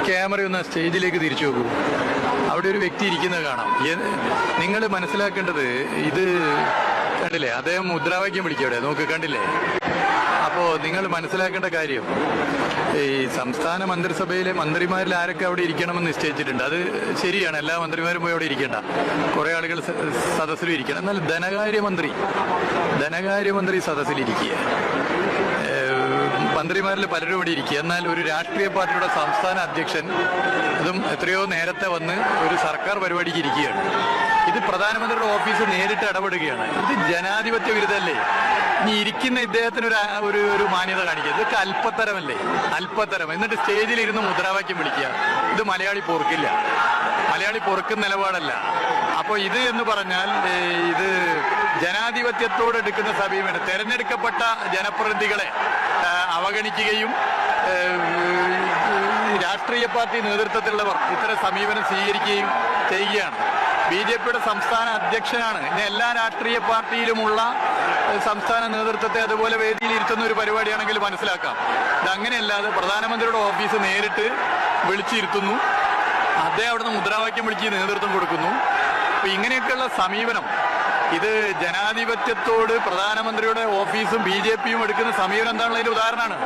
Camera ഒന്ന് സ്റ്റേജിലേക്ക് തിരിച്ചു നോക്കൂ. അവിടെ ഒരു വ്യക്തി ഇരിക്കുന്നത് കാണാം. നിങ്ങൾ മനസ്സിലാക്കേണ്ടത് ഇത് കണ്ടില്ലേ, അദ്ദേഹം മുദ്രാവാക്യം വിളിക്കും അവിടെ, നോക്ക് കണ്ടില്ലേ. അപ്പോൾ നിങ്ങൾ മനസ്സിലാക്കേണ്ട കാര്യം, ഈ സംസ്ഥാന മന്ത്രിസഭയിലെ മന്ത്രിമാരിൽ ആരൊക്കെ അവിടെ ഇരിക്കണമെന്ന് നിശ്ചയിച്ചിട്ടുണ്ട്. അത് ശരിയാണ്, എല്ലാ മന്ത്രിമാരും പോയി അവിടെ ഇരിക്കേണ്ട, കുറേ ആളുകൾ സദസ്സിലും ഇരിക്കണം. എന്നാൽ ധനകാര്യമന്ത്രി സദസ്സിലിരിക്കുക, മന്ത്രിമാരിൽ പലരും ഇവിടെ ഇരിക്കുക. എന്നാൽ ഒരു രാഷ്ട്രീയ പാർട്ടിയുടെ സംസ്ഥാന അധ്യക്ഷൻ, അതും എത്രയോ നേരത്തെ വന്ന് ഒരു സർക്കാർ പരിപാടിക്ക് ഇരിക്കുകയാണ്. ഇത് പ്രധാനമന്ത്രിയുടെ ഓഫീസ് നേരിട്ട് ഇടപെടുകയാണ്. ഇത് ജനാധിപത്യ വിരുദ്ധല്ലേ? ഇനി ഇരിക്കുന്ന ഇദ്ദേഹത്തിന് ഒരു മാന്യത കാണിക്കുക. ഇതൊക്കെ അല്പത്തരം. എന്നിട്ട് സ്റ്റേജിലിരുന്ന് മുദ്രാവാക്യം വിളിക്കുക. ഇത് മലയാളി പൊറുക്കില്ല, മലയാളി പൊറുക്കുന്ന നിലപാടല്ല. അപ്പോൾ ഇത് എന്ന് പറഞ്ഞാൽ ഇത് ജനാധിപത്യത്തോട് എടുക്കുന്ന സമീപനം, തെരഞ്ഞെടുക്കപ്പെട്ട ജനപ്രതിനിധികളെ അവഗണിക്കുകയും രാഷ്ട്രീയ പാർട്ടി നേതൃത്വത്തിലുള്ളവർ ഇത്തരം സമീപനം സ്വീകരിക്കുകയും ചെയ്യുകയാണ്. BJPയുടെ സംസ്ഥാന അധ്യക്ഷനാണ്. ഇന്ന് എല്ലാ രാഷ്ട്രീയ പാർട്ടിയിലുമുള്ള സംസ്ഥാന നേതൃത്വത്തെ അതുപോലെ വേദിയിൽ ഇരുത്തുന്ന ഒരു പരിപാടിയാണെങ്കിൽ മനസ്സിലാക്കാം. ഇതങ്ങനെയല്ലാതെ പ്രധാനമന്ത്രിയുടെ ഓഫീസ് നേരിട്ട് വിളിച്ചിരുത്തുന്നു, അദ്ദേഹം അവിടുന്ന് മുദ്രാവാക്യം വിളിച്ച് നേതൃത്വം കൊടുക്കുന്നു. അപ്പൊ ഇങ്ങനെയൊക്കെയുള്ള സമീപനം, ഇത് ജനാധിപത്യത്തോട് പ്രധാനമന്ത്രിയുടെ ഓഫീസും BJPയും എടുക്കുന്ന സമീപനം എന്താണുള്ളതിന്റെ ഉദാഹരണമാണ്.